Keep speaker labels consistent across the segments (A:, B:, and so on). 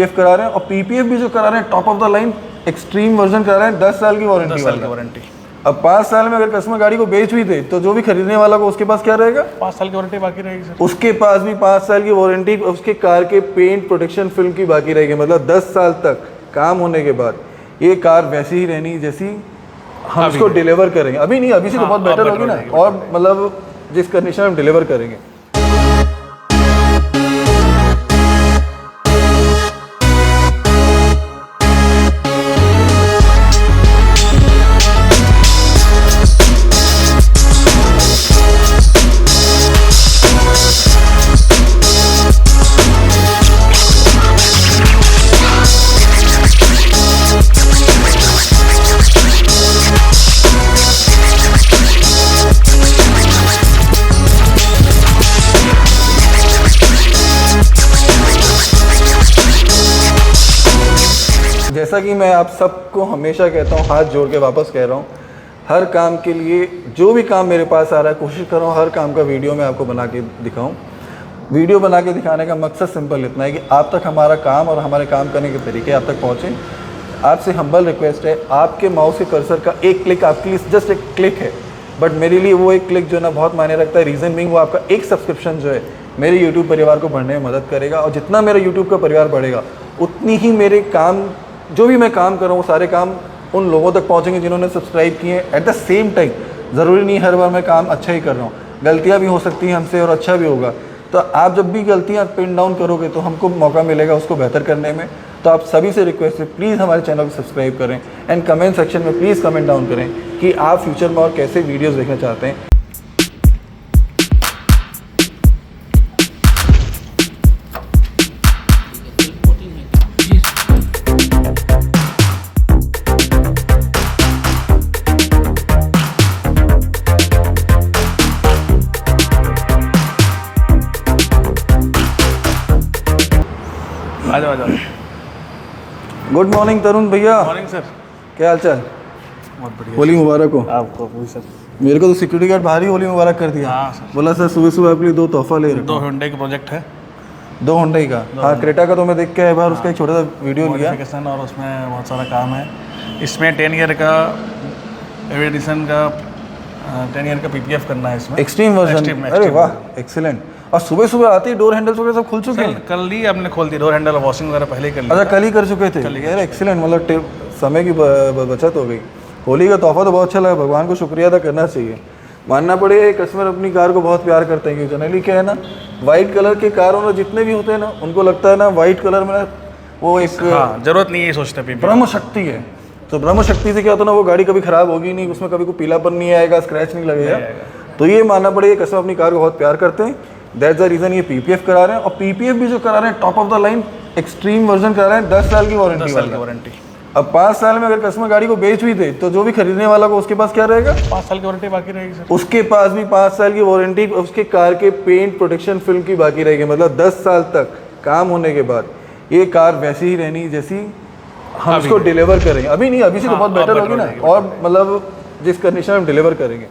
A: PPF करा रहे हैं और पीपीएफ भी जो करा रहे हैं top of the line extreme version करा रहे हैं 10 साल की वारंटी। अब 5 साल में अगर कस्टमर गाड़ी को बेच भी दे तो जो भी खरीदने वाला को उसके पास क्या रहेगा?
B: 5 साल की वारंटी बाकी रहेगी सर।
A: उसके पास भी 5 साल की वारंटी उसके कार के पेंट प्रोटेक्शन फिल्म की बाकी रहेगी। मतलब 10 साल तक काम होने के बाद ये कार वैसी ही रहनी जैसी हम इसको डिलीवर करेंगे। अभी नहीं, अभी से तो बहुत बेटर होगी ना, और मतलब जिस कंडीशन में हम डिलीवर करेंगे। जैसा कि मैं आप सबको हमेशा कहता हूँ, हाथ जोड़ के वापस कह रहा हूँ, हर काम के लिए जो भी काम मेरे पास आ रहा है कोशिश कर रहा हूँ हर काम का वीडियो मैं आपको बना के दिखाऊँ। वीडियो बना के दिखाने का मकसद सिंपल इतना है कि आप तक हमारा काम और हमारे काम करने के तरीके आप तक पहुँचें। आपसे हम्बल रिक्वेस्ट है, आपके माउस के कर्सर का एक क्लिक आपके लिए जस्ट एक क्लिक है, बट मेरे लिए वो एक क्लिक जो है ना बहुत मायने रखता है। रीज़न बीइंग वो आपका एक सब्सक्रिप्शन जो है मेरे यूट्यूब परिवार को बढ़ने में मदद करेगा, और जितना मेरा यूट्यूब का परिवार बढ़ेगा उतनी ही मेरे काम जो भी मैं काम कर रहा हूँ वो सारे काम उन लोगों तक पहुँचेंगे जिन्होंने सब्सक्राइब किए हैं। एट द सेम टाइम ज़रूरी नहीं हर बार मैं काम अच्छा ही कर रहा हूँ, गलतियाँ भी हो सकती हैं हमसे और अच्छा भी होगा। तो आप जब भी गलतियाँ पिन डाउन करोगे तो हमको मौका मिलेगा उसको बेहतर करने में। तो आप सभी से रिक्वेस्ट है, प्लीज़ हमारे चैनल को सब्सक्राइब करें एंड कमेंट सेक्शन में प्लीज़ कमेंट डाउन करें कि आप फ्यूचर में और कैसे वीडियोज़ देखना चाहते हैं।
B: आ जाओ।
A: गुड मॉर्निंग तरुण भैया।
B: Morning sir.
A: क्या हाल चाल?
B: बहुत बढ़िया।
A: होली मुबारक हो
B: आपको भी सर।
A: मेरे को तो सिक्योरिटी गार्ड बाहर ही होली मुबारक कर दिया।
B: हाँ सर।
A: बोला सर सुबह सुबह आपके लिए 2 तोहफा ले रखा
B: 2 हुंडई का प्रोजेक्ट है।
A: 2 हुंडई का। हाँ, क्रेटा का तो मैं देख के एक बार उसका एक छोटा सा वीडियो लिया।
B: मॉडिफिकेशन और उसमें बहुत सारा काम है। इसमें 10 ईयर का एडिशन का 10 ईयर का पीपीएफ करना है इसमें।
A: Extreme version. अरे वाह, एक्सीलेंट। और सुबह सुबह आते ही डोर हैंडल्स वगैरह सब खुल चुके हैं?
B: कल ही हमने खोल दिया डोर हैंडल, वॉशिंग वगैरह पहले ही कर लिया।
A: अच्छा, कल ही कर चुके थे? यार एक्सीलेंट, मतलब समय की बचत हो गई। होली का तोहफा तो बहुत अच्छा लगा, भगवान को शुक्रिया अदा करना चाहिए। मानना पड़ेगा कस्टमर अपनी कार को बहुत प्यार करते हैं, क्योंकि जनरली क्या है ना, वाइट कलर के कार ओनर जितने भी होते हैं ना उनको लगता है ना वाइट कलर में ना वो एक
B: जरूरत नहीं है सोचते पीपीएफ।
A: ब्रह्म शक्ति है। तो ब्रह्म शक्ति से क्या होता है ना, वो गाड़ी कभी खराब होगी नहीं, उसमें कभी कोई पीलापन नहीं आएगा, स्क्रैच नहीं लगेगा। तो ये मानना पड़ेगा कस्टमर अपनी कार को बहुत प्यार करते हैं। दैट्स द रीज़न ये पीपीएफ करा रहे हैं, और पीपीएफ भी जो करा रहे हैं top of the line extreme version करा रहे हैं 10 साल की वारंटी। अब 5 साल में अगर कस्टमर गाड़ी को बेच भी दे तो जो भी खरीदने वाला को उसके पास क्या रहेगा?
B: 5 साल की वारंटी बाकी रहेगी सर।
A: उसके पास भी 5 साल की वारंटी उसके कार के पेंट प्रोटेक्शन फिल्म की बाकी रहेगी। मतलब 10 साल तक काम होने के बाद ये कार वैसी ही रहनी जैसी हम इसको डिलीवर करेंगे। अभी नहीं, अभी से तो बहुत बेटर होगी ना, और मतलब जिस कंडीशन में हम डिलीवर करेंगे।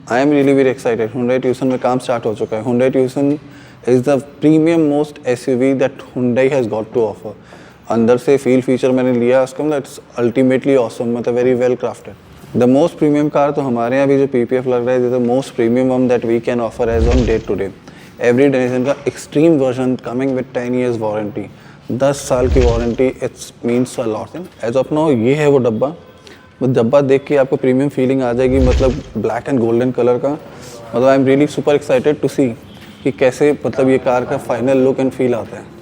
A: आई am really very excited. Hyundai Tucson में काम स्टार्ट हो चुका है। Hyundai Tucson is the premium most SUV that Hyundai has got to offer. अंदर से फील फीचर मैंने लिया उसका, मतलब इट्स अल्टीमेटली ऑसम, मतलब very well crafted. The most premium car तो हमारे यहाँ भी जो PPF लग रहा है, the most premium one that we can offer as on day to day. Every generation का extreme version coming with 10 years warranty, 10 साल की warranty. It's means a lot. As of now ये है वो डब्बा। वो डब्बा देख के आपको प्रीमियम फीलिंग आ जाएगी, मतलब ब्लैक एंड गोल्डन कलर का। मतलब I am really super excited to see कि कैसे मतलब ये कार का फाइनल लुक एंड फील आता है।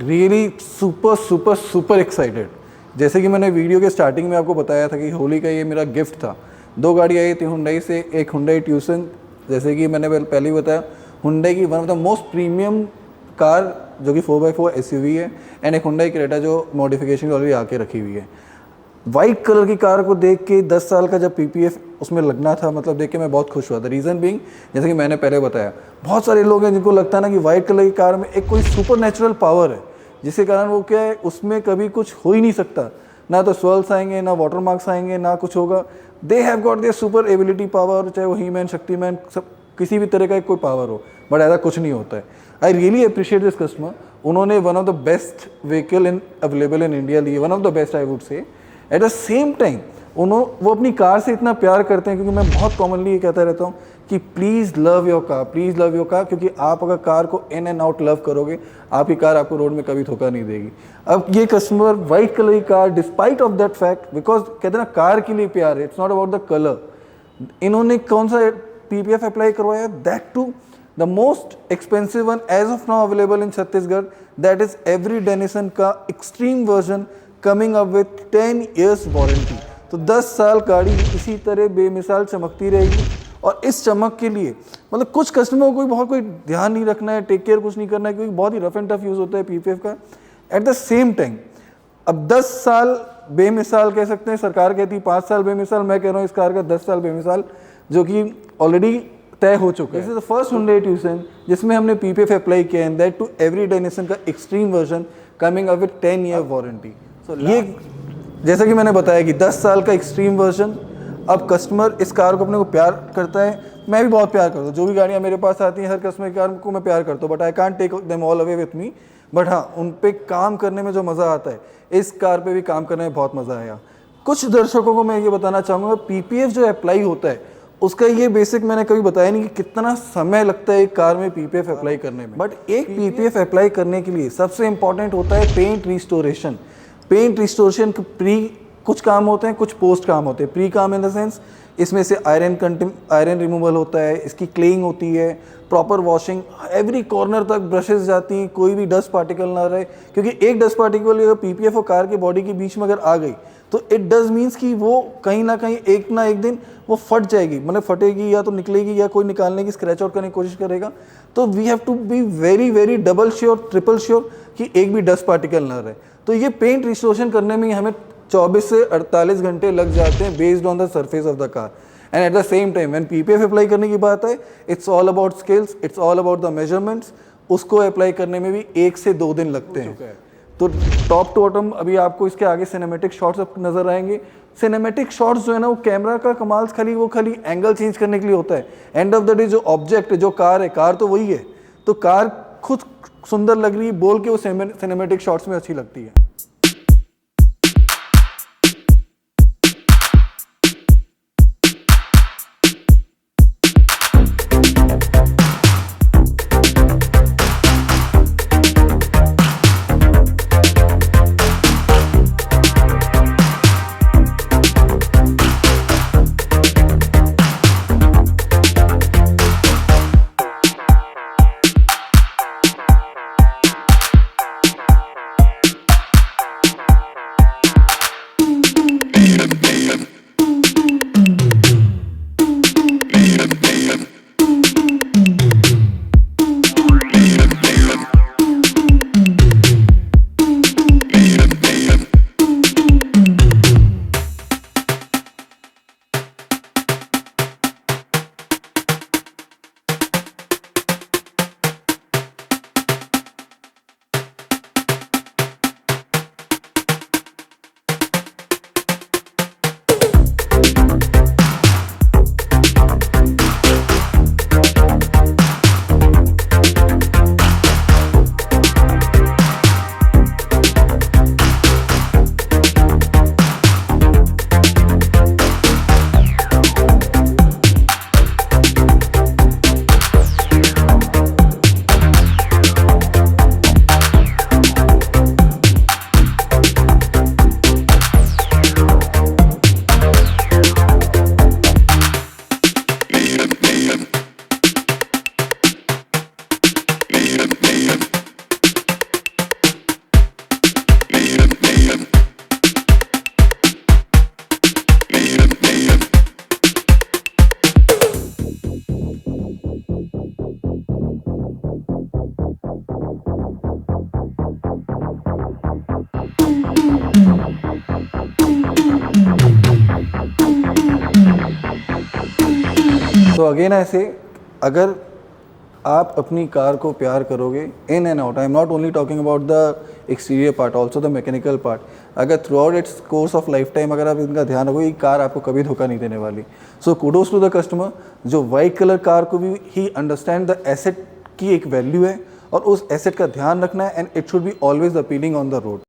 A: Really super super super excited. जैसे कि मैंने वीडियो के स्टार्टिंग में आपको बताया था कि होली का ये मेरा गिफ्ट था। दो गाड़ी आई थी हुंडई से, एक हुंडई ट्यूसन, जैसे कि मैंने पहले ही बताया, हुंडई की one of the most premium car जो कि 4x4 SUV है, एंड एक हुंडई क्रेटा जो मॉडिफिकेशन ऑलरेडी आके रखी हुई है। वाइट कलर की कार को देख के 10 साल का जब PPF उसमें लगना था, मतलब देख के मैं बहुत खुश हुआ था। रीज़न बीइंग, जैसे कि मैंने पहले बताया, बहुत सारे लोग हैं जिनको लगता है ना कि वाइट कलर की कार में एक कोई सुपर नेचुरल पावर है, जिसके कारण वो क्या है, उसमें कभी कुछ हो ही नहीं सकता, ना तो स्वर्ल्स आएंगे, ना वाटर मार्क्स आएंगे, ना कुछ होगा। They have got their super ability power, चाहे वो हीमैन, शक्तिमैन, सब किसी भी तरह का कोई पावर हो, बट ऐसा कुछ नहीं होता है। I really appreciate this customer. उन्होंने one of the best vehicle in available in India लिए, one of the best I would say. At the same time वो अपनी कार से इतना प्यार करते हैं, क्योंकि मैं बहुत कॉमनली ये कहता रहता हूँ कि please love your car, please love your car, क्योंकि आप अगर कार को इन एंड आउट लव करोगे, आपकी कार आपको रोड में कभी धोखा नहीं देगी। अब ये कस्टमर वाइट कलर की car, despite of that fact, because कहते हैं ना कार के लिए प्यार है, it's not about the colour. इन्होंने कौन सा PPF अप्लाई करवाया, that to the most expensive one as of now available in Chhattisgarh, that is Avery Dennison का extreme version coming up with 10 years warranty. तो 10 साल गाड़ी इसी तरह बेमिसाल चमकती रहेगी। और इस चमक के लिए मतलब कुछ कस्टमर को बहुत कोई ध्यान नहीं रखना है, टेक केयर कुछ नहीं करना है, क्योंकि बहुत ही रफ एंड टफ यूज़ होता है PPF का। एट द सेम टाइम अब 10 साल बेमिसाल कह सकते हैं, सरकार कहती है 5 साल बेमिसाल, मैं कह रहा हूँ इस कार का 10 साल बेमिसाल, जो कि ऑलरेडी तय हो चुका है। This is the first Hyundai tuition जिसमें हमने PPF अप्लाई किया है, दैट टू एवरी डेनिसन का extreme version coming up with 10 year warranty. ये जैसा कि मैंने बताया कि 10 साल का एक्सट्रीम वर्जन। अब कस्टमर इस कार को अपने को प्यार करता है, मैं भी बहुत प्यार करता हूँ। जो भी गाड़ियाँ मेरे पास आती हैं, हर कस्टमर की कार को मैं प्यार करता हूँ, but I can't take them all away with me. But हाँ, उन पे काम करने में जो मज़ा आता है, इस कार पे भी काम करने में बहुत मज़ा आया। कुछ दर्शकों को मैं ये बताना चाहूँगा, PPF जो अप्लाई होता है उसका ये बेसिक मैंने कभी बताया नहीं कि कितना समय लगता है एक कार में PPF अप्लाई करने में। बट एक PPF अप्लाई करने के लिए सबसे इंपॉर्टेंट होता है paint restoration. Paint restoration pre कुछ काम होते हैं, कुछ पोस्ट काम होते हैं। प्री काम इन द सेंस इसमें से आयरन रिमूवल होता है, इसकी क्लीनिंग होती है, प्रॉपर वॉशिंग, एवरी कॉर्नर तक ब्रशेस जाती हैं, कोई भी डस्ट पार्टिकल ना रहे, क्योंकि एक डस्ट पार्टिकल अगर PPF और कार की बॉडी के बीच में अगर आ गई तो इट डज मीन्स कि वो कहीं ना एक दिन वो फट जाएगी, मतलब फटेगी या तो निकलेगी या कोई निकालने की स्क्रैच आउट करने की कोशिश करेगा। तो we have to be very very double sure, triple sure कि एक भी डस्ट पार्टिकल ना रहे। तो ये पेंट रिस्टोरेशन करने में हमें 24 से 48 घंटे लग जाते हैं based on the surface of the car. And eight the same time when PPF apply करने की बात है, it's all about skills, it's all about the measurements. उसको अप्लाई करने में भी 1 से 2 दिन लगते हैं। तो टॉप टू बॉटम अभी आपको इसके आगे सिनेमैटिक शॉट्स नजर आएंगे। सिनेमैटिक शॉट्स जो है ना, वो कैमरा का कमाल खाली एंगल चेंज करने के लिए होता है। एंड ऑफ द डे जो ऑब्जेक्ट है, जो कार है, कार तो वही है, तो कार खुद सुंदर लग रही है बोल के वो सिनेमैटिक शॉट्स में अच्छी लगती है। तो अगेन ऐसे अगर आप अपनी कार को प्यार करोगे in and out, I am not only talking about the exterior part, also the mechanical part, अगर throughout its course of lifetime अगर आप इनका ध्यान रखोगे, ये कार आपको कभी धोखा नहीं देने वाली। So kudos to the customer जो वाइट कलर कार को भी ही अंडरस्टैंड द एसेट की एक वैल्यू है और उस एसेट का ध्यान रखना है, and it should be always appealing on the road.